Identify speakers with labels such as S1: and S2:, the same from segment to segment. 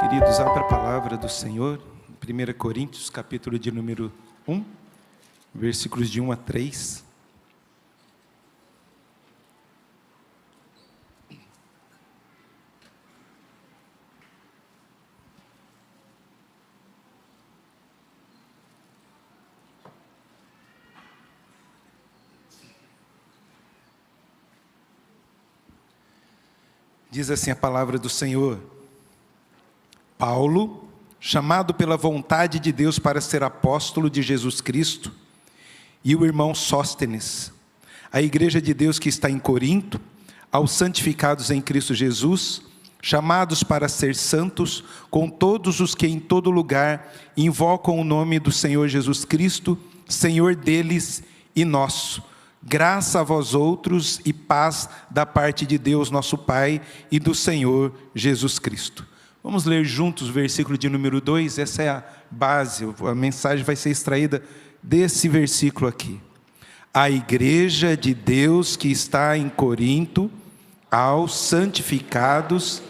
S1: Queridos, abra a palavra do Senhor, 1 Coríntios, capítulo de número 1, versículos de 1 a 3. Diz assim a palavra do Senhor: Paulo, chamado pela vontade de Deus para ser apóstolo de Jesus Cristo, e o irmão Sóstenes, a igreja de Deus que está em Corinto, aos santificados em Cristo Jesus, chamados para ser santos, com todos os que em todo lugar invocam o nome do Senhor Jesus Cristo, Senhor deles e nosso. Graça a vós outros e paz da parte de Deus nosso Pai e do Senhor Jesus Cristo. Vamos ler juntos o versículo de número 2, essa é a base, a mensagem vai ser extraída desse versículo aqui. A igreja de Deus que está em Corinto, aos santificados,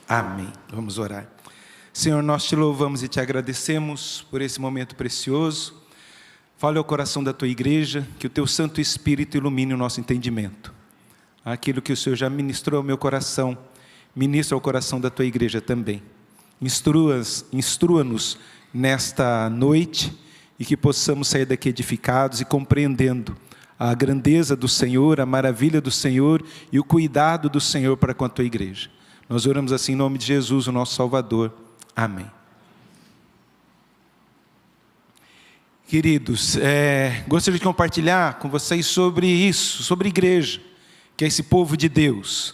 S1: amém. Vamos orar. Senhor, nós te louvamos e te agradecemos por esse momento precioso. Fale ao coração da tua igreja, que o teu Santo Espírito ilumine o nosso entendimento. Aquilo que o Senhor já ministrou ao meu coração, ministra ao coração da tua igreja também. Instrua-nos nesta noite e que possamos sair daqui edificados e compreendendo a grandeza do Senhor, a maravilha do Senhor e o cuidado do Senhor para com a tua igreja. Nós oramos assim em nome de Jesus, o nosso Salvador. Amém. Queridos, gostaria de compartilhar com vocês sobre isso, sobre a igreja, que é esse povo de Deus.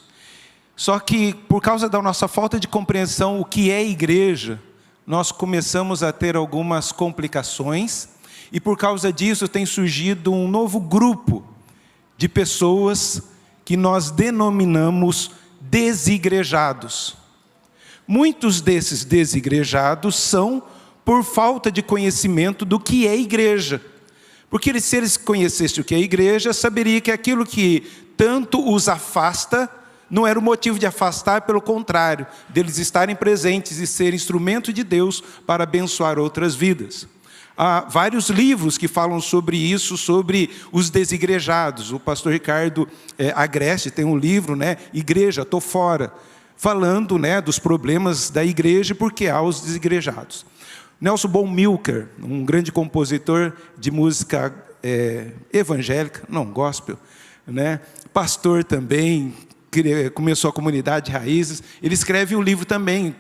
S1: Só que, por causa da nossa falta de compreensão, o que é igreja, nós começamos a ter algumas complicações, e por causa disso tem surgido um novo grupo de pessoas que nós denominamos desigrejados. Muitos desses desigrejados são por falta de conhecimento do que é igreja. Porque se eles conhecessem o que é igreja, saberia que aquilo que tanto os afasta, não era o motivo de afastar, pelo contrário, deles estarem presentes e ser instrumento de Deus para abençoar outras vidas. Há vários livros que falam sobre isso, sobre os desigrejados. O pastor Ricardo Agreste tem um livro, Igreja, Tô Fora, falando dos problemas da igreja, porque há os desigrejados. Nelson Bonmilker, um grande compositor de música evangélica, não gospel, pastor também, que começou a comunidade de raízes, ele escreve um livro também,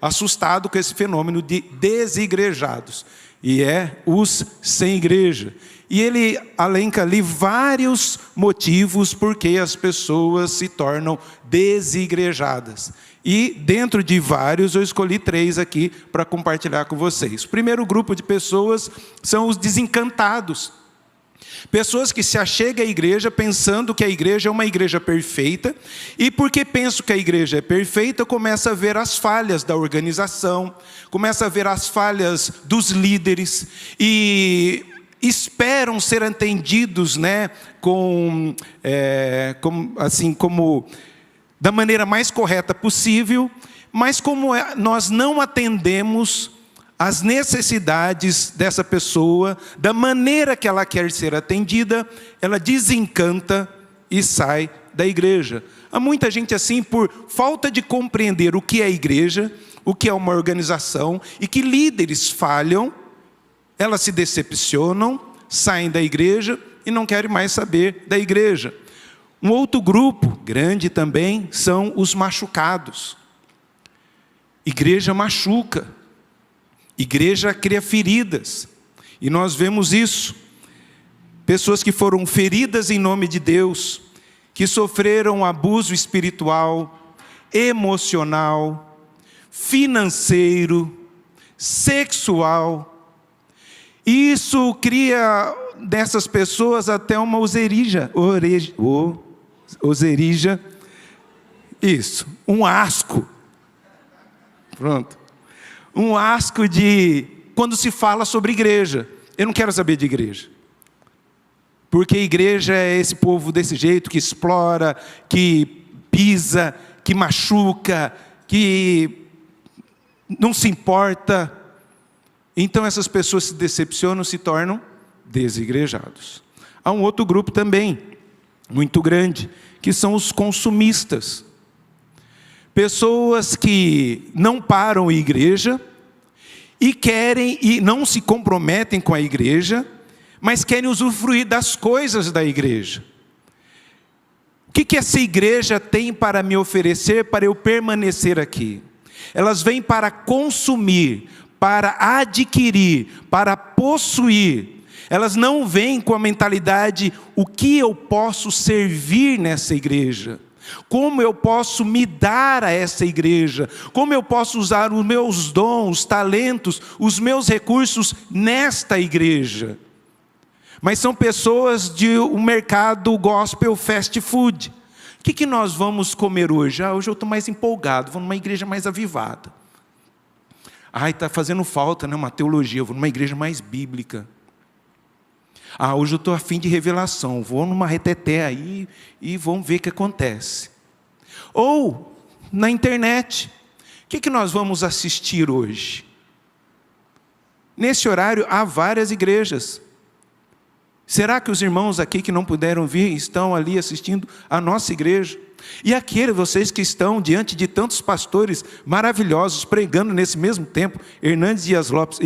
S1: assustado com esse fenômeno de desigrejados. E os sem igreja. E ele elenca ali vários motivos por que as pessoas se tornam desigrejadas. E dentro de vários, eu escolhi 3 aqui para compartilhar com vocês. O primeiro grupo de pessoas são os desencantados. Pessoas que se achegam à igreja pensando que a igreja é uma igreja perfeita, e porque penso que a igreja é perfeita, começa a ver as falhas da organização, começa a ver as falhas dos líderes, e esperam ser atendidos como da maneira mais correta possível, mas como nós não atendemos as necessidades dessa pessoa, da maneira que ela quer ser atendida, ela desencanta e sai da igreja. Há muita gente assim, por falta de compreender o que é igreja, o que é uma organização, e que líderes falham, elas se decepcionam, saem da igreja e não querem mais saber da igreja. Um outro grupo, grande também, são os machucados. Igreja machuca. Igreja cria feridas, e nós vemos isso. Pessoas que foram feridas em nome de Deus, que sofreram abuso espiritual, emocional, financeiro, sexual. E isso cria dessas pessoas até uma oserija, um asco. Pronto. um asco de quando se fala sobre igreja. Eu não quero saber de igreja. Porque igreja é esse povo desse jeito, que explora, que pisa, que machuca, que não se importa. Então essas pessoas se decepcionam, se tornam desigrejados. Há um outro grupo também, muito grande, que são os consumistas. Pessoas que não param a igreja e querem e não se comprometem com a igreja, mas querem usufruir das coisas da igreja. O que essa igreja tem para me oferecer para eu permanecer aqui? Elas vêm para consumir, para adquirir, para possuir. Elas não vêm com a mentalidade, o que eu posso servir nessa igreja? Como eu posso me dar a essa igreja? Como eu posso usar os meus dons, talentos, os meus recursos nesta igreja? Mas são pessoas de um mercado gospel fast food. O que nós vamos comer hoje? Hoje eu estou mais empolgado, vou numa igreja mais avivada. Está fazendo falta, né, uma teologia, eu vou numa igreja mais bíblica. Hoje eu estou a fim de revelação, vou numa reteté aí e vamos ver o que acontece. Ou na internet, o que nós vamos assistir hoje? Nesse horário há várias igrejas. Será que os irmãos aqui que não puderam vir estão ali assistindo a nossa igreja? E aqueles, vocês que estão diante de tantos pastores maravilhosos, pregando nesse mesmo tempo, Hernandes Dias Lopes,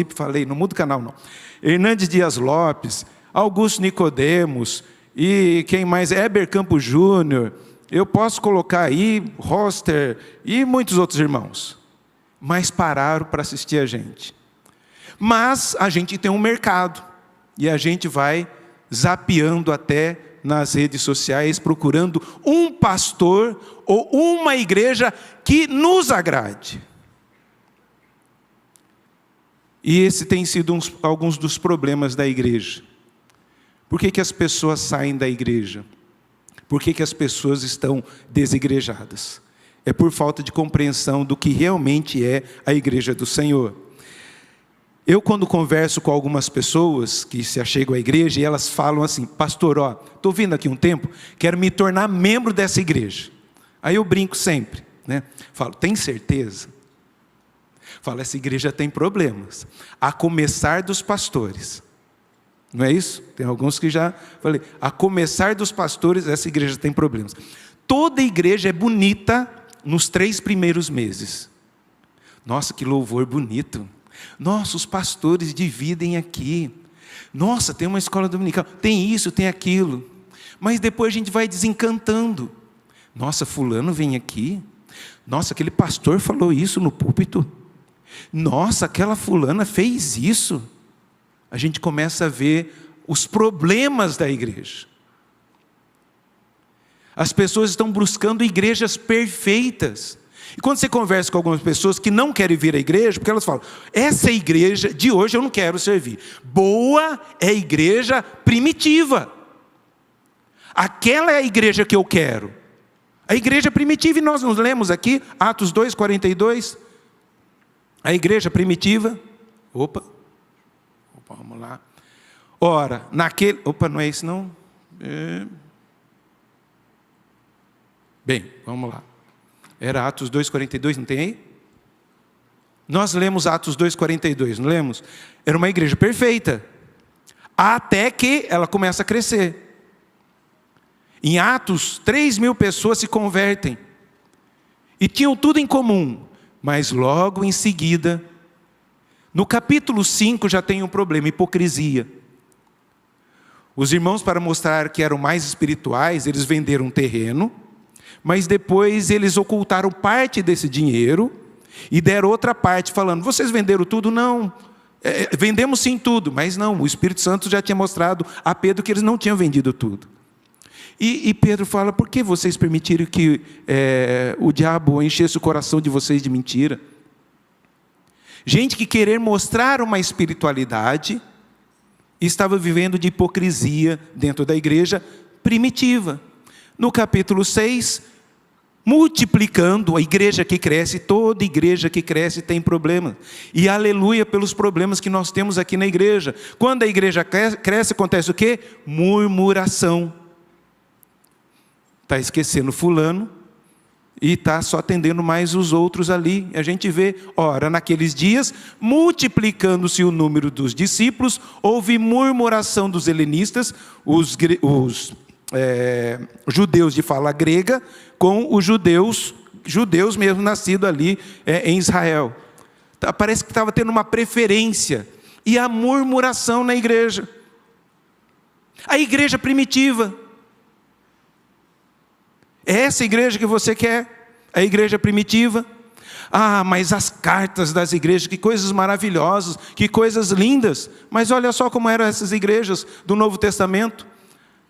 S1: não muda o canal não, Hernandes Dias Lopes, Augusto Nicodemos, e quem mais? Heber Campos Júnior, eu posso colocar aí, Roster, e muitos outros irmãos, mas pararam para assistir a gente. Mas a gente tem um mercado, e a gente vai zapeando até nas redes sociais, procurando um pastor ou uma igreja que nos agrade. E esse tem sido alguns dos problemas da igreja. Por que as pessoas saem da igreja? Por que as pessoas estão desigrejadas? É por falta de compreensão do que realmente é a igreja do Senhor. Eu, quando converso com algumas pessoas que se achegam à igreja, e elas falam assim, pastor, estou vindo aqui um tempo, quero me tornar membro dessa igreja. Aí eu brinco sempre, né? Falo, tem certeza? Falo, essa igreja tem problemas, a começar dos pastores. Não é isso? Tem alguns que já falei, a começar dos pastores, essa igreja tem problemas. Toda igreja é bonita nos 3 primeiros meses. Nossa, que louvor bonito. Nossa, os pastores dividem aqui. Nossa, tem uma escola dominical. Tem isso, tem aquilo. Mas depois a gente vai desencantando. Nossa, fulano vem aqui. Nossa, aquele pastor falou isso no púlpito. Nossa, aquela fulana fez isso. A gente começa a ver os problemas da igreja. As pessoas estão buscando igrejas perfeitas. E quando você conversa com algumas pessoas que não querem vir à igreja, porque elas falam, essa igreja de hoje eu não quero servir. Boa é a igreja primitiva. Aquela é a igreja que eu quero. A igreja primitiva, e nós nos lemos aqui, Atos 2:42. A igreja primitiva. Opa, vamos lá. Ora, naquele... não é isso não? Bem, vamos lá. Era Atos 2:42, não tem aí? Nós lemos Atos 2:42, não lemos? Era uma igreja perfeita. Até que ela começa a crescer. Em Atos, 3.000 pessoas se convertem. E tinham tudo em comum. Mas logo em seguida, no capítulo 5 já tem um problema, hipocrisia. Os irmãos, para mostrar que eram mais espirituais, eles venderam um terreno, mas depois eles ocultaram parte desse dinheiro e deram outra parte falando, vocês venderam tudo? Não, vendemos sim tudo, mas não, o Espírito Santo já tinha mostrado a Pedro que eles não tinham vendido tudo. E Pedro fala, por que vocês permitiram que o diabo enchesse o coração de vocês de mentira? Gente que querer mostrar uma espiritualidade, estava vivendo de hipocrisia dentro da igreja primitiva. No capítulo 6, multiplicando. A igreja que cresce, toda igreja que cresce tem problemas. E aleluia pelos problemas que nós temos aqui na igreja. Quando a igreja cresce, acontece o quê? Murmuração. Está esquecendo fulano e está só atendendo mais os outros ali. A gente vê, ora, naqueles dias, multiplicando-se o número dos discípulos, houve murmuração dos helenistas, os judeus de fala grega, com os judeus mesmo nascidos ali em Israel. Parece que estava tendo uma preferência. E a murmuração na igreja. A igreja primitiva. É essa igreja que você quer? A igreja primitiva? Ah, mas as cartas das igrejas, que coisas maravilhosas, que coisas lindas. Mas olha só como eram essas igrejas do Novo Testamento.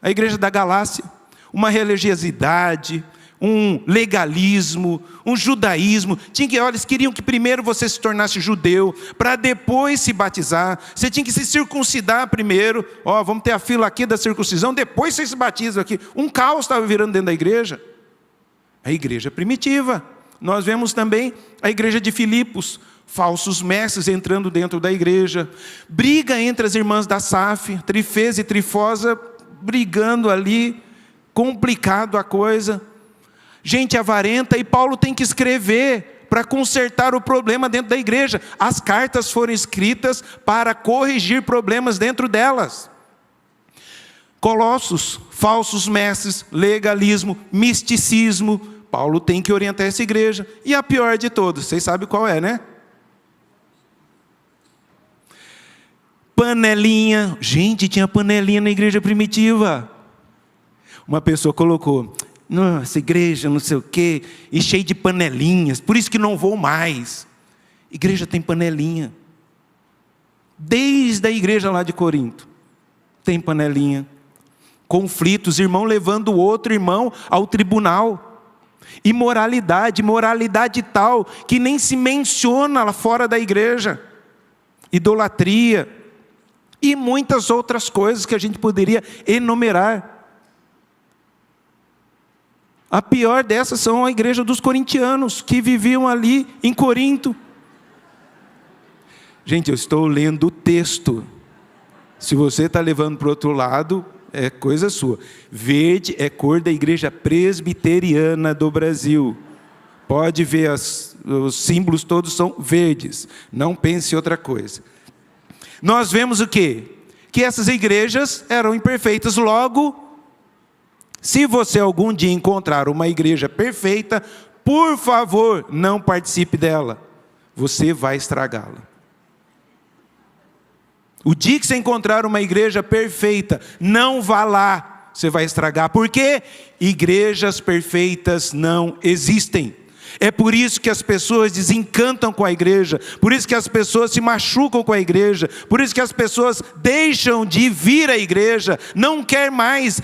S1: A igreja da Galácia, uma religiosidade, um legalismo, um judaísmo. Eles queriam que primeiro você se tornasse judeu, para depois se batizar. Você tinha que se circuncidar primeiro. Vamos ter a fila aqui da circuncisão, depois você se batiza aqui. Um caos estava virando dentro da igreja. A igreja primitiva. Nós vemos também a igreja de Filipos, falsos mestres entrando dentro da igreja. Briga entre as irmãs da SAF, Trifesa e Trifosa, brigando ali, complicado a coisa. Gente avarenta, e Paulo tem que escrever para consertar o problema dentro da igreja. As cartas foram escritas para corrigir problemas dentro delas. Colossos, falsos mestres, legalismo, misticismo. Paulo tem que orientar essa igreja. E a pior de todas, vocês sabem qual é, né? Panelinha. Gente, tinha panelinha na igreja primitiva. Uma pessoa colocou: nossa, igreja não sei o quê, e cheio de panelinhas, por isso que não vou mais. Igreja tem panelinha. Desde a igreja lá de Corinto, tem panelinha. Conflitos, irmão levando o outro irmão ao tribunal. Imoralidade, moralidade tal, que nem se menciona lá fora da igreja. Idolatria. E muitas outras coisas que a gente poderia enumerar. A pior dessas são a igreja dos corintianos, que viviam ali em Corinto. Gente, eu estou lendo o texto. Se você está levando para o outro lado, é coisa sua. Verde é cor da igreja presbiteriana do Brasil. Pode ver, os símbolos todos são verdes. Não pense em outra coisa. Nós vemos o quê? Que essas igrejas eram imperfeitas. Logo, se você algum dia encontrar uma igreja perfeita, por favor, não participe dela. Você vai estragá-la. O dia que você encontrar uma igreja perfeita, não vá lá, você vai estragar. Por quê? Igrejas perfeitas não existem. É por isso que as pessoas desencantam com a igreja, por isso que as pessoas se machucam com a igreja, por isso que as pessoas deixam de vir à igreja, não quer mais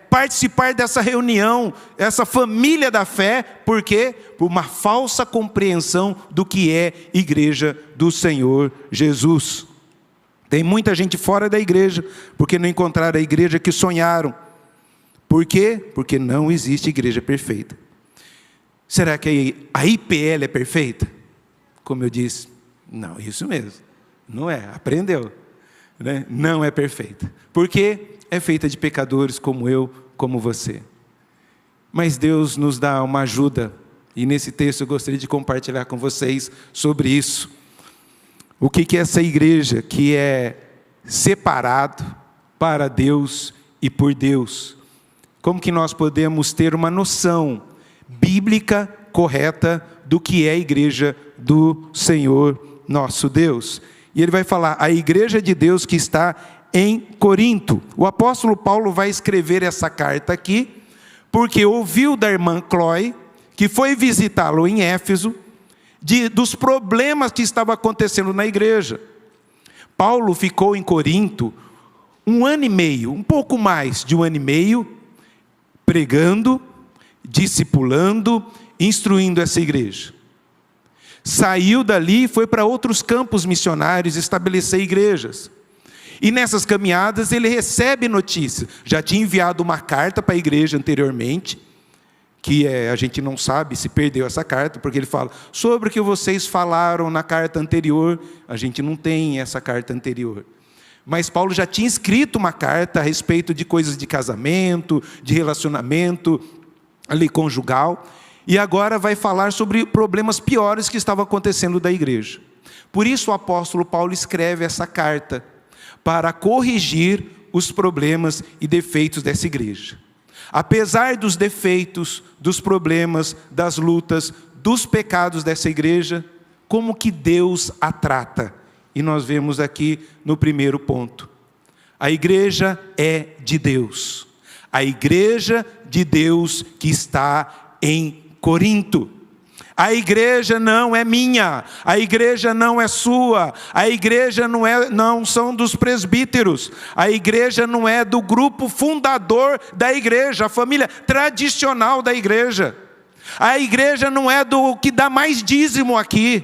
S1: participar dessa reunião, essa família da fé. Por quê? Por uma falsa compreensão do que é igreja do Senhor Jesus. Tem muita gente fora da igreja, porque não encontraram a igreja que sonharam. Por quê? Porque não existe igreja perfeita. Será que a IPL é perfeita? Como eu disse, não, isso mesmo. Não é, aprendeu. Né? Não é perfeita. Porque é feita de pecadores como eu, como você. Mas Deus nos dá uma ajuda. E nesse texto eu gostaria de compartilhar com vocês sobre isso. O que é essa igreja que é separado para Deus e por Deus? Como que nós podemos ter uma noção bíblica correta do que é a igreja do Senhor nosso Deus? E ele vai falar, a igreja de Deus que está em Corinto. O apóstolo Paulo vai escrever essa carta aqui, porque ouviu da irmã Cloe, que foi visitá-lo em Éfeso, dos problemas que estavam acontecendo na igreja. Paulo ficou em Corinto 1 ano e meio, um pouco mais de 1 ano e meio, pregando, discipulando, instruindo essa igreja. Saiu dali e foi para outros campos missionários estabelecer igrejas. E nessas caminhadas ele recebe notícias. Já tinha enviado uma carta para a igreja anteriormente, que a gente não sabe se perdeu essa carta, porque ele fala, sobre o que vocês falaram na carta anterior, a gente não tem essa carta anterior. Mas Paulo já tinha escrito uma carta a respeito de coisas de casamento, de relacionamento ali conjugal, e agora vai falar sobre problemas piores que estavam acontecendo da igreja. Por isso o apóstolo Paulo escreve essa carta, para corrigir os problemas e defeitos dessa igreja. Apesar dos defeitos, dos problemas, das lutas, dos pecados dessa igreja, como que Deus a trata? E nós vemos aqui no primeiro ponto. A igreja é de Deus. A igreja de Deus que está em Corinto. A igreja não é minha, a igreja não é sua, a igreja não são dos presbíteros, a igreja não é do grupo fundador da igreja, a família tradicional da igreja. A igreja não é do que dá mais dízimo aqui.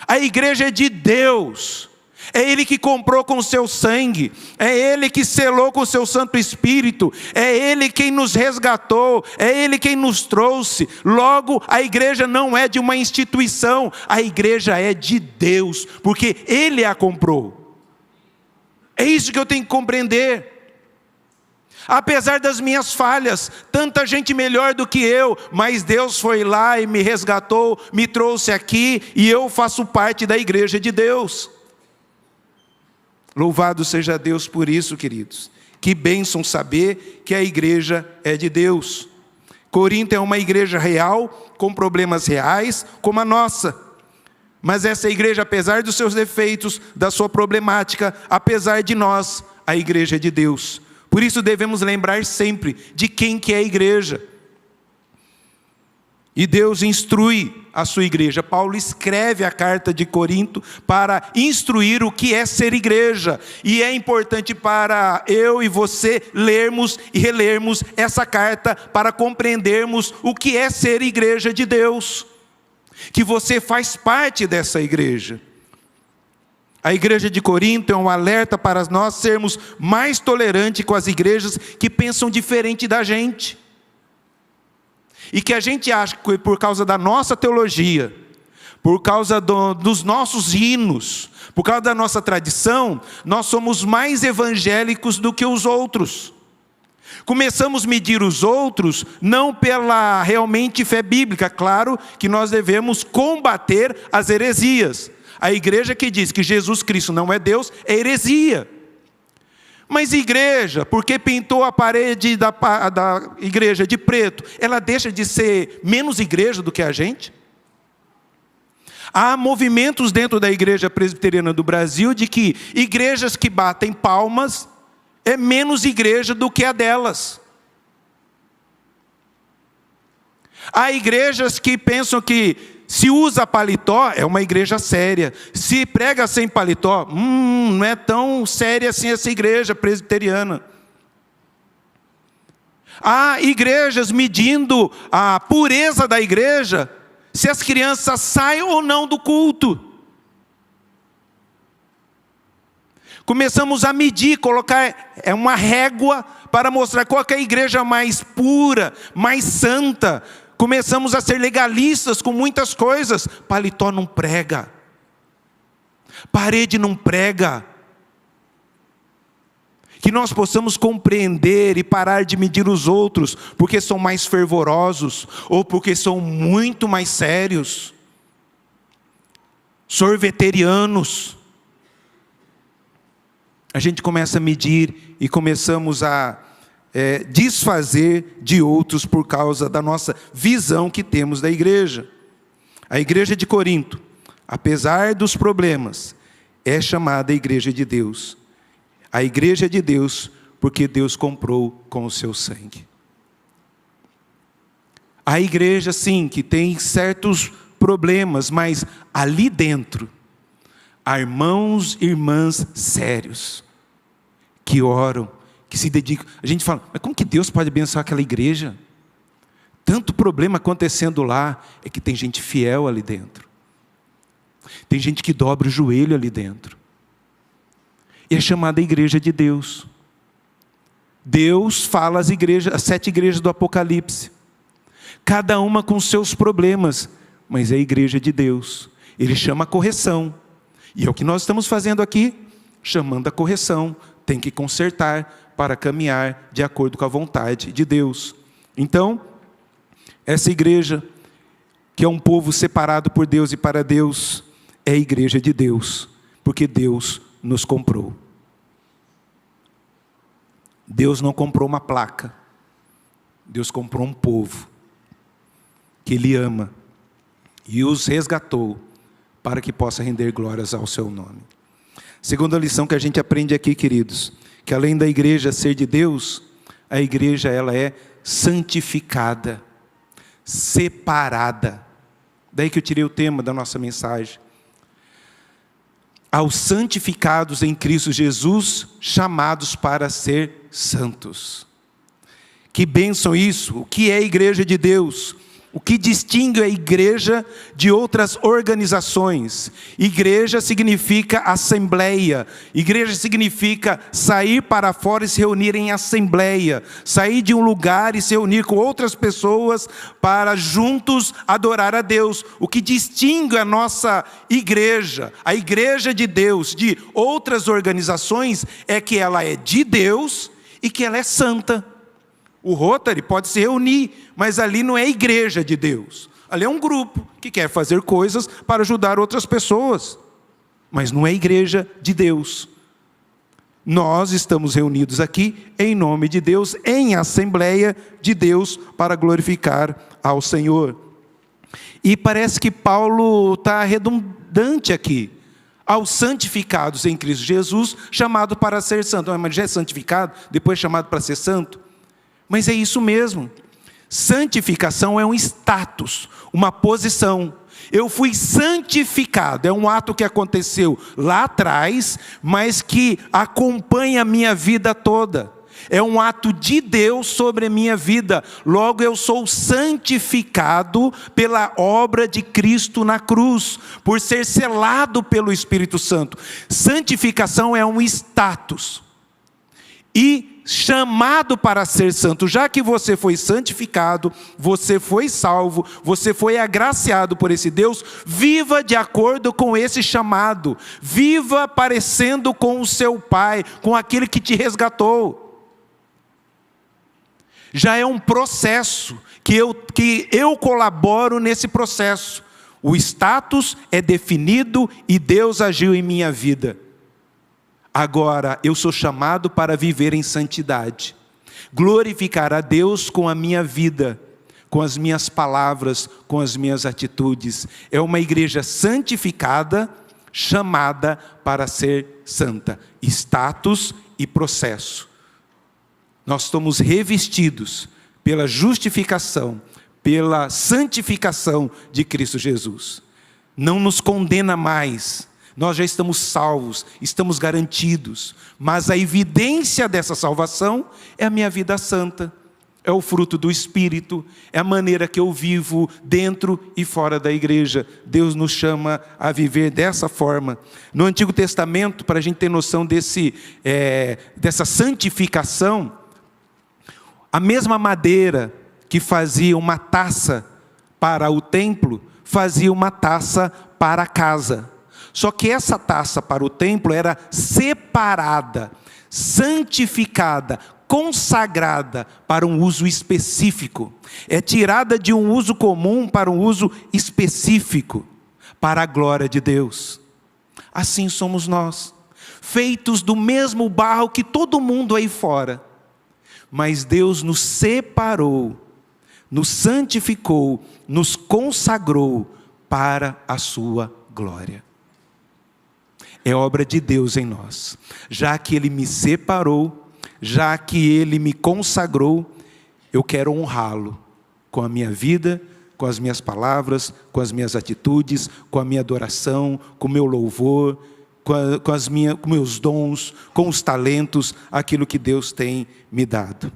S1: A igreja é de Deus. É Ele que comprou com o seu sangue, é Ele que selou com o seu Santo Espírito, é Ele quem nos resgatou, é Ele quem nos trouxe. Logo, a igreja não é de uma instituição, a igreja é de Deus, porque Ele a comprou. É isso que eu tenho que compreender. Apesar das minhas falhas, tanta gente melhor do que eu, mas Deus foi lá e me resgatou, me trouxe aqui, e eu faço parte da igreja de Deus. Louvado seja Deus por isso, queridos. Que bênção saber que a igreja é de Deus. Corinto é uma igreja real, com problemas reais, como a nossa. Mas essa igreja, apesar dos seus defeitos, da sua problemática, apesar de nós, a igreja é de Deus. Por isso devemos lembrar sempre de quem que é a igreja. E Deus instrui a sua igreja. Paulo escreve a carta de Corinto para instruir o que é ser igreja. E é importante para eu e você lermos e relermos essa carta para compreendermos o que é ser igreja de Deus. Que você faz parte dessa igreja. A igreja de Corinto é um alerta para nós sermos mais tolerantes com as igrejas que pensam diferente da gente. E que a gente acha que por causa da nossa teologia, por causa dos nossos hinos, por causa da nossa tradição, nós somos mais evangélicos do que os outros. Começamos a medir os outros não pela realmente fé bíblica. Claro que nós devemos combater as heresias. A igreja que diz que Jesus Cristo não é Deus é heresia. Mas igreja, porque pintou a parede da igreja de preto, ela deixa de ser menos igreja do que a gente? Há movimentos dentro da igreja presbiteriana do Brasil de que igrejas que batem palmas é menos igreja do que a delas. Há igrejas que pensam que se usa paletó, é uma igreja séria. Se prega sem paletó, não é tão séria assim essa igreja presbiteriana. Há igrejas medindo a pureza da igreja, se as crianças saem ou não do culto. Começamos a medir, colocar uma régua para mostrar qual é a igreja mais pura, mais santa. Começamos a ser legalistas com muitas coisas. Paletó não prega. Parede não prega. Que nós possamos compreender e parar de medir os outros, porque são mais fervorosos, ou porque são muito mais sérios. Sorveterianos. A gente começa a medir e começamos a desfazer de outros por causa da nossa visão que temos da igreja. A igreja de Corinto, apesar dos problemas, é chamada igreja de Deus. A igreja de Deus porque Deus comprou com o seu sangue. A igreja sim, que tem certos problemas, mas ali dentro, há irmãos e irmãs sérios, que oram, que se dedicam. A gente fala, mas como que Deus pode abençoar aquela igreja? Tanto problema acontecendo lá, é que tem gente fiel ali dentro. Tem gente que dobra o joelho ali dentro. E é chamada igreja de Deus. Deus fala às 7 igrejas do Apocalipse. cada uma com seus problemas, mas é a igreja de Deus. Ele chama a correção, e é o que nós estamos fazendo aqui, chamando a correção. Tem que consertar para caminhar de acordo com a vontade de Deus. Então, essa igreja, que é um povo separado por Deus e para Deus, é a igreja de Deus, porque Deus nos comprou. Deus não comprou uma placa, Deus comprou um povo, que Ele ama, e os resgatou, para que possa render glórias ao seu nome. Segunda lição que a gente aprende aqui, queridos, que além da igreja ser de Deus, a igreja ela é santificada, separada. Daí que eu tirei o tema da nossa mensagem. Aos santificados em Cristo Jesus, chamados para ser santos. Que bênção isso! O que é a igreja de Deus? O que distingue a igreja de outras organizações? Igreja significa assembleia. Igreja significa sair para fora e se reunir em assembleia. Sair de um lugar e se reunir com outras pessoas para juntos adorar a Deus. O que distingue a nossa igreja, a igreja de Deus, de outras organizações, é que ela é de Deus e que ela é santa. O Rotary pode se reunir, mas ali não é igreja de Deus. Ali é um grupo que quer fazer coisas para ajudar outras pessoas. Mas não é igreja de Deus. Nós estamos reunidos aqui em nome de Deus, em assembleia de Deus, para glorificar ao Senhor. E parece que Paulo está redundante aqui. Aos santificados em Cristo Jesus, chamado para ser santo. Mas já é santificado, depois chamado para ser santo. Mas é isso mesmo. Santificação é um status, uma posição. Eu fui santificado, é um ato que aconteceu lá atrás, mas que acompanha a minha vida toda. É um ato de Deus sobre a minha vida. Logo eu sou santificado pela obra de Cristo na cruz, por ser selado pelo Espírito Santo. Santificação é um status. E chamado para ser santo, já que você foi santificado, você foi salvo, você foi agraciado por esse Deus, viva de acordo com esse chamado, viva parecendo com o seu Pai, com aquele que te resgatou. Já é um processo, que eu colaboro nesse processo. O status é definido e Deus agiu em minha vida. Agora, eu sou chamado para viver em santidade, glorificar a Deus com a minha vida, com as minhas palavras, com as minhas atitudes. É uma igreja santificada, chamada para ser santa. Status e processo. Nós estamos revestidos pela justificação, pela santificação de Cristo Jesus. Não nos condena mais. Nós já estamos salvos, estamos garantidos, mas a evidência dessa salvação é a minha vida santa, é o fruto do Espírito, é a maneira que eu vivo dentro e fora da igreja. Deus nos chama a viver dessa forma. No Antigo Testamento, para a gente ter noção dessa santificação, a mesma madeira que fazia uma taça para o templo, fazia uma taça para a casa. Só que essa taça para o templo era separada, santificada, consagrada para um uso específico. É tirada de um uso comum para um uso específico, para a glória de Deus. Assim somos nós, feitos do mesmo barro que todo mundo aí fora. Mas Deus nos separou, nos santificou, nos consagrou para a sua glória. É obra de Deus em nós. Já que Ele me separou, já que Ele me consagrou, eu quero honrá-lo com a minha vida, com as minhas palavras, com as minhas atitudes, com a minha adoração, com o meu louvor, com meus dons, com os talentos, aquilo que Deus tem me dado.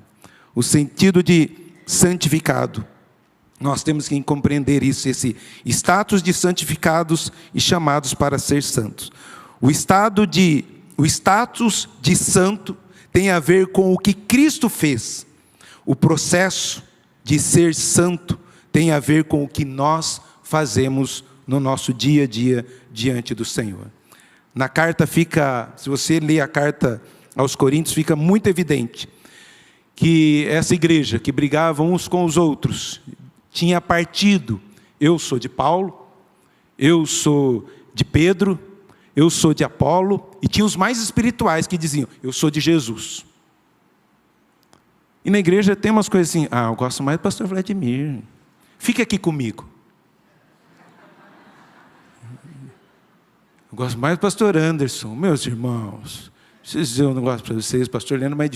S1: O sentido de santificado, nós temos que compreender isso, esse status de santificados e chamados para ser santos. O status de santo tem a ver com o que Cristo fez. O processo de ser santo tem a ver com o que nós fazemos no nosso dia a dia diante do Senhor. Na carta fica, se você ler a carta aos Coríntios, fica muito evidente que essa igreja que brigava uns com os outros tinha partido. Eu sou de Paulo, eu sou de Pedro, eu sou de Apolo, e tinha os mais espirituais que diziam, eu sou de Jesus. E na igreja tem umas coisas assim, eu gosto mais do pastor Vladimir, fica aqui comigo. Eu gosto mais do pastor Anderson, meus irmãos, preciso dizer um negócio para vocês, pastor Leandro é mais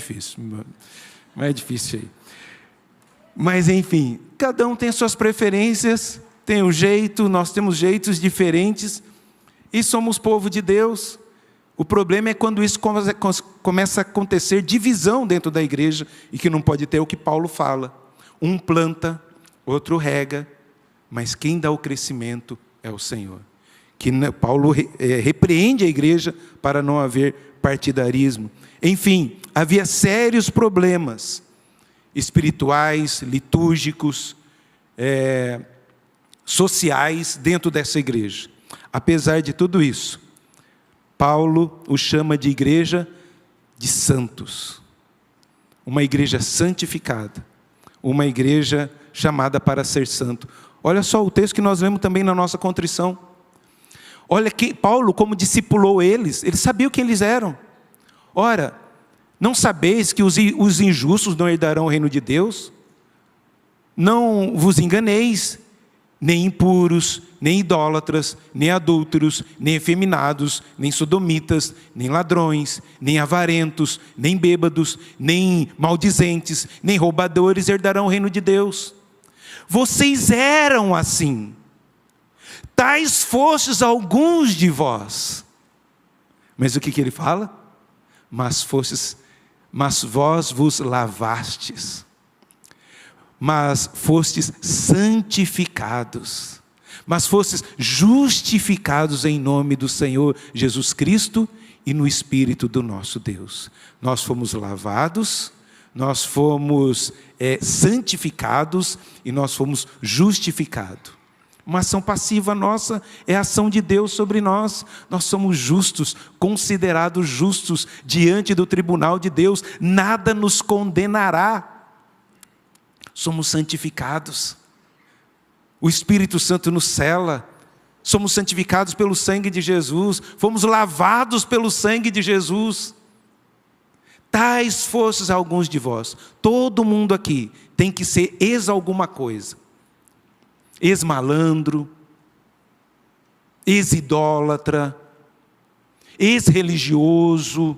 S1: difícil aí. Mas enfim, cada um tem suas preferências, tem um jeito, nós temos jeitos diferentes, e somos povo de Deus. O problema é quando isso começa a acontecer divisão dentro da igreja, e que não pode ter o que Paulo fala. Um planta, outro rega, mas quem dá o crescimento é o Senhor. Que Paulo repreende a igreja para não haver partidarismo. Enfim, havia sérios problemas espirituais, litúrgicos, sociais dentro dessa igreja. Apesar de tudo isso, Paulo o chama de igreja de santos. Uma igreja santificada. Uma igreja chamada para ser santo. Olha só o texto que nós lemos também na nossa contrição. Olha que Paulo, como discipulou eles, ele sabia quem eles eram. Ora, não sabeis que os injustos não herdarão o reino de Deus? Não vos enganeis, nem impuros, nem idólatras, nem adúlteros, nem efeminados, nem sodomitas, nem ladrões, nem avarentos, nem bêbados, nem maldizentes, nem roubadores herdarão o reino de Deus. Vocês eram assim. Tais fostes alguns de vós. Mas o que ele fala? Mas vós vos lavastes. Mas fostes santificados. Mas fostes justificados em nome do Senhor Jesus Cristo e no Espírito do nosso Deus. Nós fomos lavados, nós fomos santificados e nós fomos justificados. Uma ação passiva nossa é a ação de Deus sobre nós. Nós somos justos, considerados justos diante do tribunal de Deus. Nada nos condenará. Somos santificados. O Espírito Santo nos cela. Somos santificados pelo sangue de Jesus. Fomos lavados pelo sangue de Jesus. Tais fostes alguns de vós. Todo mundo aqui tem que ser ex-alguma coisa. Ex-malandro, ex-idólatra, ex-religioso,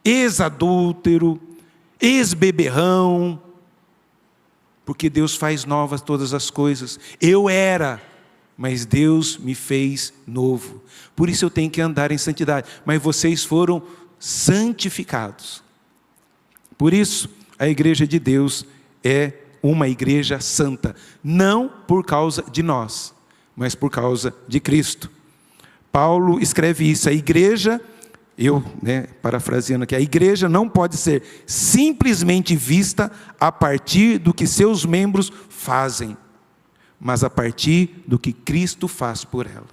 S1: ex-adúltero, ex-beberrão, porque Deus faz novas todas as coisas. Eu era, mas Deus me fez novo. Por isso eu tenho que andar em santidade. Mas vocês foram santificados. Por isso, a igreja de Deus é uma igreja santa, não por causa de nós, mas por causa de Cristo. Paulo escreve isso, a igreja, parafraseando aqui, a igreja não pode ser simplesmente vista a partir do que seus membros fazem, mas a partir do que Cristo faz por ela.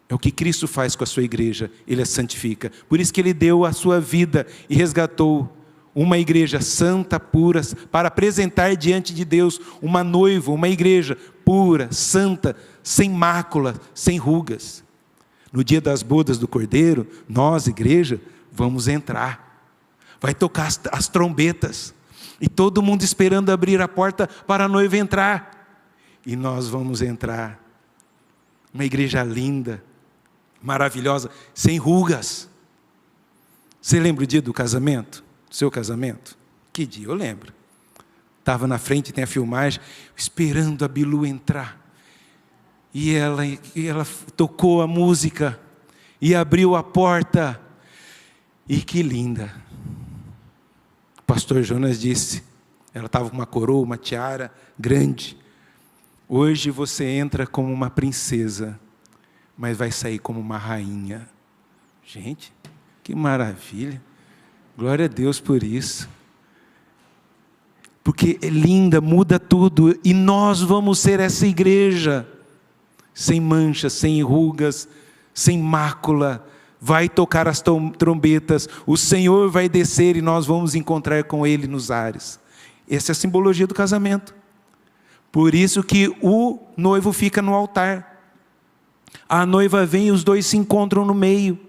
S1: É o que Cristo faz com a sua igreja, Ele a santifica. Por isso que Ele deu a sua vida e resgatou uma igreja santa, pura, para apresentar diante de Deus uma noiva, uma igreja pura, santa, sem mácula, sem rugas. No dia das bodas do Cordeiro, nós, igreja, vamos entrar. Vai tocar as trombetas, e todo mundo esperando abrir a porta para a noiva entrar. E nós vamos entrar. Uma igreja linda, maravilhosa, sem rugas. Você lembra o dia do casamento? Seu casamento? Que dia? Eu lembro. Estava na frente, tem a filmagem, esperando a Bilu entrar. E ela tocou a música e abriu a porta. E que linda. O pastor Jonas disse, ela estava com uma coroa, uma tiara grande. Hoje você entra como uma princesa, mas vai sair como uma rainha. Gente, que maravilha. Glória a Deus por isso. porque é linda, muda tudo, e nós vamos ser essa igreja, sem manchas, sem rugas, sem mácula. Vai tocar as trombetas, o Senhor vai descer e nós vamos encontrar com Ele nos ares. Essa é a simbologia do casamento. Por isso que o noivo fica no altar. A noiva vem e os dois se encontram no meio,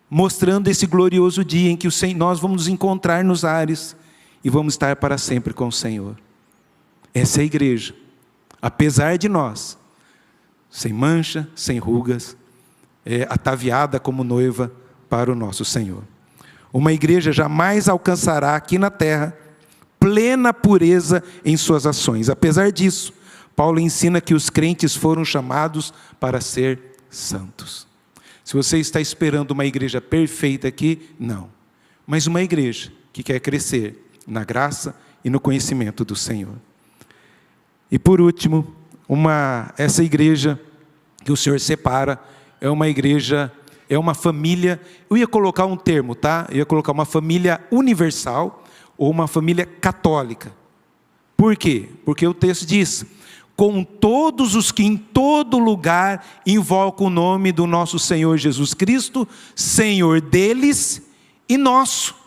S1: mostrando esse glorioso dia em que nós vamos nos encontrar nos ares e vamos estar para sempre com o Senhor. Essa é a igreja, apesar de nós, sem mancha, sem rugas, ataviada como noiva para o nosso Senhor. Uma igreja jamais alcançará aqui na terra plena pureza em suas ações. Apesar disso, Paulo ensina que os crentes foram chamados para ser santos. Se você está esperando uma igreja perfeita aqui, não. Mas uma igreja que quer crescer na graça e no conhecimento do Senhor. E por último, essa igreja que o Senhor separa é uma igreja, é uma família. Eu ia colocar um termo, tá? Eu ia colocar uma família universal ou uma família católica. Por quê? Porque o texto diz: com todos os que em todo lugar invocam o nome do nosso Senhor Jesus Cristo, Senhor deles e nosso.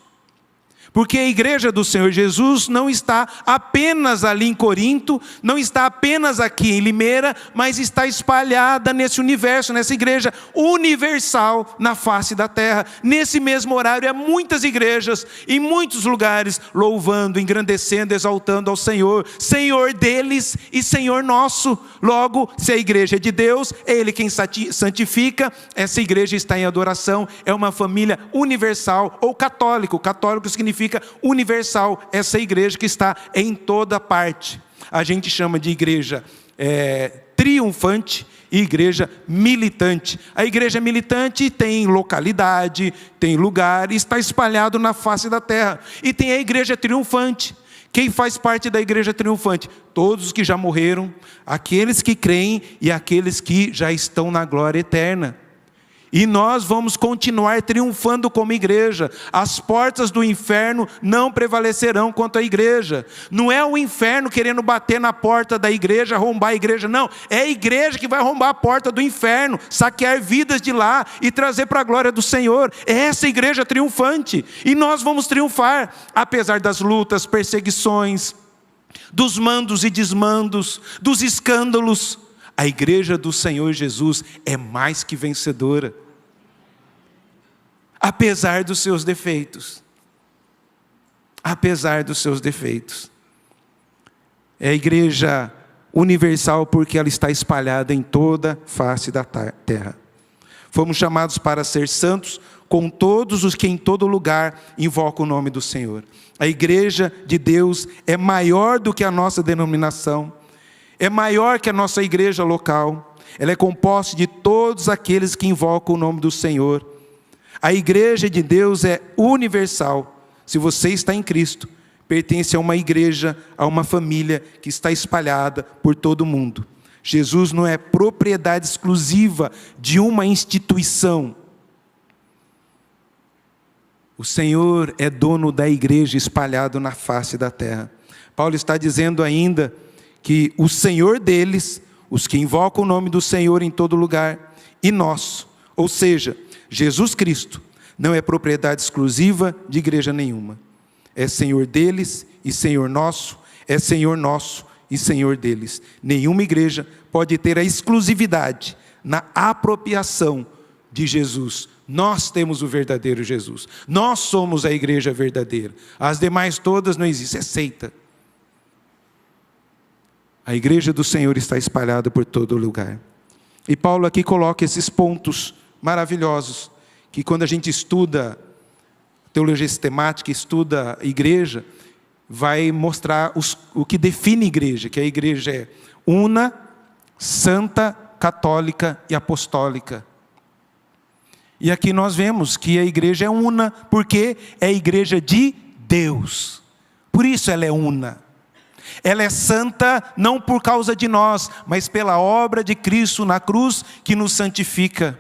S1: Porque a igreja do Senhor Jesus não está apenas ali em Corinto, não está apenas aqui em Limeira, mas está espalhada nesse universo, nessa igreja universal na face da terra. Nesse mesmo horário, há muitas igrejas, em muitos lugares, louvando, engrandecendo, exaltando ao Senhor, Senhor deles e Senhor nosso. Logo, se a igreja é de Deus, é Ele quem santifica, essa igreja está em adoração, é uma família universal ou católico. Católico significa universal, essa igreja que está em toda parte. A gente chama de igreja triunfante e igreja militante. A igreja militante tem localidade, tem lugar, está espalhado na face da terra. E tem a igreja triunfante. Quem faz parte da igreja triunfante? Todos os que já morreram, aqueles que creem e aqueles que já estão na glória eterna. E nós vamos continuar triunfando como igreja. As portas do inferno não prevalecerão contra a igreja. Não é o inferno querendo bater na porta da igreja, arrombar a igreja, não. É a igreja que vai arrombar a porta do inferno, saquear vidas de lá e trazer para a glória do Senhor. É essa igreja triunfante. E nós vamos triunfar, apesar das lutas, perseguições, dos mandos e desmandos, dos escândalos. A igreja do Senhor Jesus é mais que vencedora. Apesar dos seus defeitos. Apesar dos seus defeitos. É a igreja universal porque ela está espalhada em toda a face da terra. Fomos chamados para ser santos com todos os que em todo lugar invocam o nome do Senhor. A igreja de Deus é maior do que a nossa denominação. É maior que a nossa igreja local. Ela é composta de todos aqueles que invocam o nome do Senhor. A igreja de Deus é universal. Se você está em Cristo, pertence a uma igreja, a uma família que está espalhada por todo o mundo. Jesus não é propriedade exclusiva de uma instituição. O Senhor é dono da igreja espalhado na face da terra. Paulo está dizendo ainda que o Senhor deles, os que invocam o nome do Senhor em todo lugar, e nosso, ou seja, Jesus Cristo, não é propriedade exclusiva de igreja nenhuma. É Senhor deles e Senhor nosso, é Senhor nosso e Senhor deles. Nenhuma igreja pode ter a exclusividade na apropriação de Jesus. Nós temos o verdadeiro Jesus. Nós somos a igreja verdadeira. As demais todas não existem, é seita. A igreja do Senhor está espalhada por todo lugar. E Paulo aqui coloca esses pontos maravilhosos, que quando a gente estuda teologia sistemática, estuda igreja, vai mostrar o que define igreja, que a igreja é una, santa, católica e apostólica. E aqui nós vemos que a igreja é una, porque é a igreja de Deus. Por isso ela é una. Ela é santa não por causa de nós, mas pela obra de Cristo na cruz que nos santifica.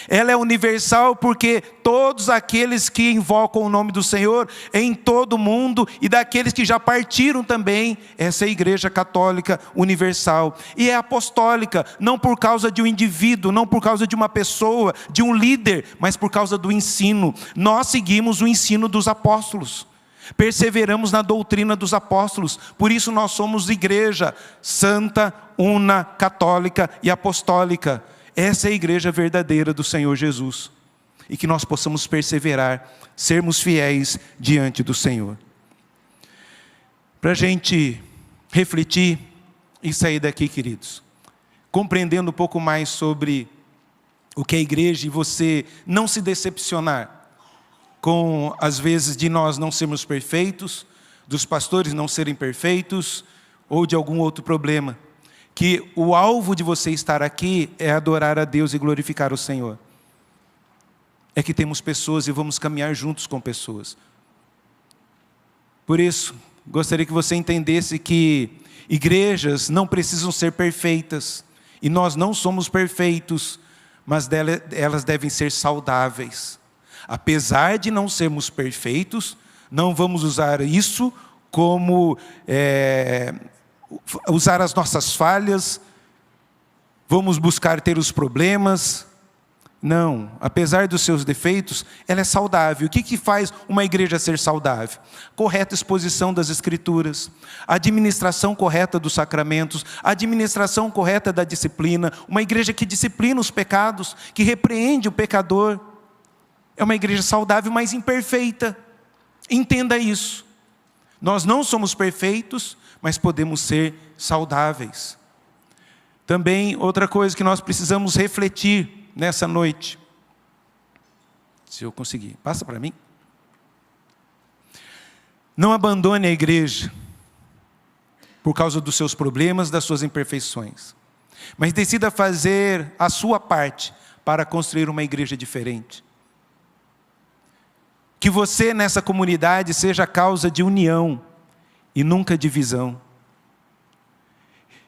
S1: Ela é universal porque todos aqueles que invocam o nome do Senhor em todo o mundo, e daqueles que já partiram também, essa é a igreja católica universal. E é apostólica, não por causa de um indivíduo, não por causa de uma pessoa, de um líder, mas por causa do ensino. Nós seguimos o ensino dos apóstolos, perseveramos na doutrina dos apóstolos, por isso nós somos igreja santa, una, católica e apostólica. Essa é a igreja verdadeira do Senhor Jesus. E que nós possamos perseverar, sermos fiéis diante do Senhor. Para a gente refletir e sair daqui, queridos, compreendendo um pouco mais sobre o que é a igreja, e você não se decepcionar com, às vezes, de nós não sermos perfeitos, dos pastores não serem perfeitos, ou de algum outro problema. Que o alvo de você estar aqui é adorar a Deus e glorificar o Senhor. É que temos pessoas e vamos caminhar juntos com pessoas. Por isso, gostaria que você entendesse que igrejas não precisam ser perfeitas. E nós não somos perfeitos, mas elas devem ser saudáveis. Apesar de não sermos perfeitos, não vamos usar isso como... usar as nossas falhas, vamos buscar ter os problemas. Não, apesar dos seus defeitos, ela é saudável. O que faz uma igreja ser saudável? Correta exposição das Escrituras, administração correta dos sacramentos, administração correta da disciplina, uma igreja que disciplina os pecados, que repreende o pecador. É uma igreja saudável, mas imperfeita. Entenda isso. Nós não somos perfeitos, mas podemos ser saudáveis. Também, outra coisa que nós precisamos refletir nessa noite. Se eu conseguir, passa para mim. Não abandone a igreja por causa dos seus problemas, das suas imperfeições. Mas decida fazer a sua parte para construir uma igreja diferente. Que você nessa comunidade seja causa de união e nunca divisão.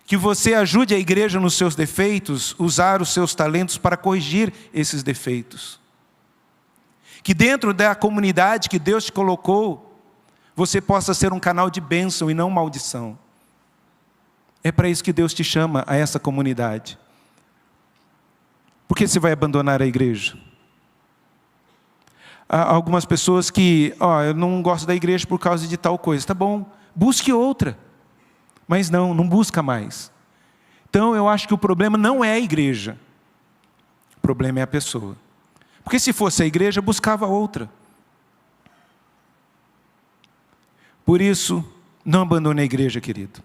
S1: Que você ajude a igreja nos seus defeitos, usar os seus talentos para corrigir esses defeitos. Que dentro da comunidade que Deus te colocou, você possa ser um canal de bênção e não maldição. É para isso que Deus te chama a essa comunidade. Por que você vai abandonar a igreja? Há algumas pessoas que, eu não gosto da igreja por causa de tal coisa. Tá bom, busque outra. Mas não busca mais. Então eu acho que o problema não é a igreja. O problema é a pessoa. Porque se fosse a igreja, buscava outra. Por isso, não abandone a igreja, querido.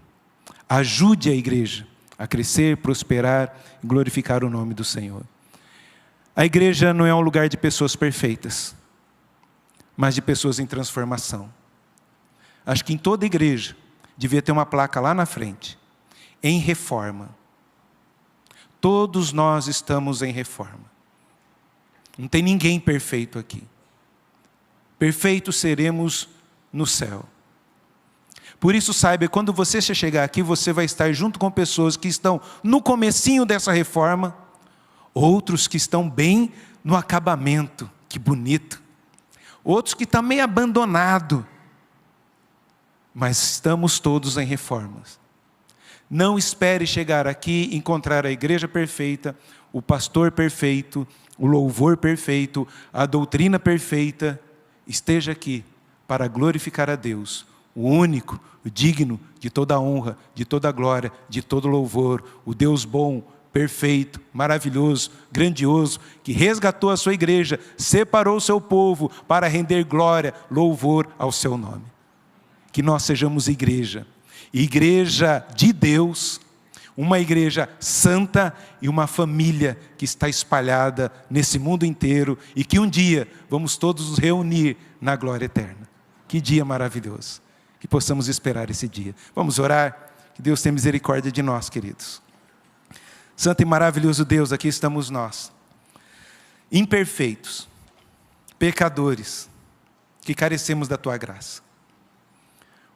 S1: Ajude a igreja a crescer, prosperar e glorificar o nome do Senhor. A igreja não é um lugar de pessoas perfeitas, mas de pessoas em transformação. Acho que em toda igreja devia ter uma placa lá na frente, em reforma. Todos nós estamos em reforma. Não tem ninguém perfeito aqui. Perfeitos seremos no céu. Por isso saiba, quando você chegar aqui, você vai estar junto com pessoas que estão no comecinho dessa reforma, outros que estão bem no acabamento, que bonito. Outros que estão meio abandonados. Mas estamos todos em reformas. Não espere chegar aqui e encontrar a igreja perfeita, o pastor perfeito, o louvor perfeito, a doutrina perfeita. Esteja aqui para glorificar a Deus, o único, o digno de toda honra, de toda glória, de todo louvor, o Deus bom, perfeito, maravilhoso, grandioso, que resgatou a sua igreja, separou o seu povo para render glória, louvor ao seu nome. Que nós sejamos igreja de Deus, uma igreja santa e uma família que está espalhada nesse mundo inteiro e que um dia vamos todos nos reunir na glória eterna. Que dia maravilhoso, que possamos esperar esse dia. Vamos orar, que Deus tenha misericórdia de nós, queridos. Santo e maravilhoso Deus, aqui estamos nós, imperfeitos, pecadores, que carecemos da Tua graça.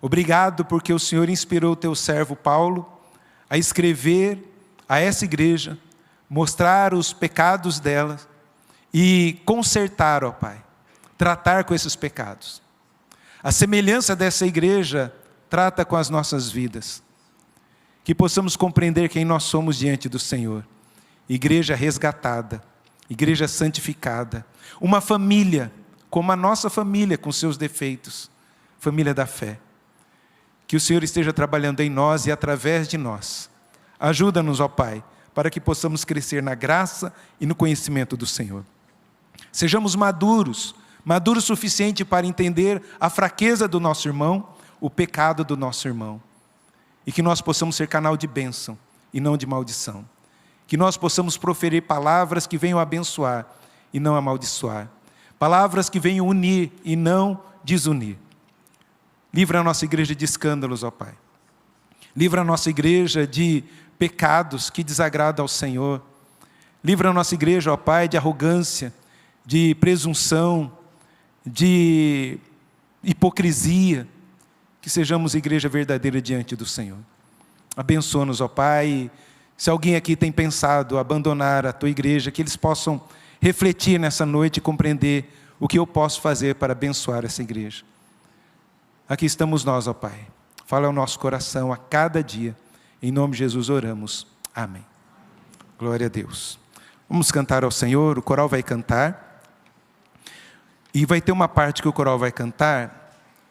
S1: Obrigado porque o Senhor inspirou o Teu servo Paulo a escrever a essa igreja, mostrar os pecados dela, e consertar, ó Pai, tratar com esses pecados. A semelhança dessa igreja trata com as nossas vidas. Que possamos compreender quem nós somos diante do Senhor. Igreja resgatada, igreja santificada, uma família, como a nossa família, com seus defeitos, família da fé. Que o Senhor esteja trabalhando em nós e através de nós. Ajuda-nos, ó Pai, para que possamos crescer na graça e no conhecimento do Senhor. Sejamos maduros o suficiente para entender a fraqueza do nosso irmão, o pecado do nosso irmão. E que nós possamos ser canal de bênção e não de maldição. Que nós possamos proferir palavras que venham abençoar e não amaldiçoar. Palavras que venham unir e não desunir. Livra a nossa igreja de escândalos, ó Pai. Livra a nossa igreja de pecados que desagradam ao Senhor. Livra a nossa igreja, ó Pai, de arrogância, de presunção, de hipocrisia. Que sejamos igreja verdadeira diante do Senhor. Abençoa-nos, ó Pai. Se alguém aqui tem pensado abandonar a Tua igreja, que eles possam refletir nessa noite e compreender o que eu posso fazer para abençoar essa igreja. Aqui estamos nós, ó Pai. Fala ao nosso coração a cada dia. Em nome de Jesus oramos. Amém. Glória a Deus. Vamos cantar ao Senhor, o coral vai cantar. E vai ter uma parte que o coral vai cantar,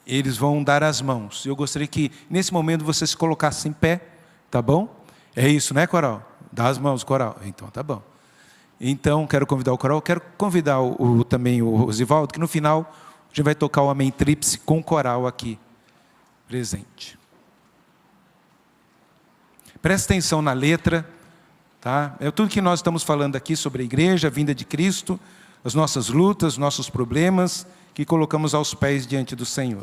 S1: eles vão dar as mãos. Eu gostaria que, nesse momento, você se colocasse em pé, tá bom? É isso, né, coral? Dá as mãos, coral. Então, tá bom. Então, quero convidar o coral, quero convidar também o Rosivaldo, que no final a gente vai tocar o Amém Tríplice com o coral aqui, presente. Presta atenção na letra, tá? É tudo que nós estamos falando aqui sobre a igreja, a vinda de Cristo, as nossas lutas, nossos problemas, que colocamos aos pés diante do Senhor.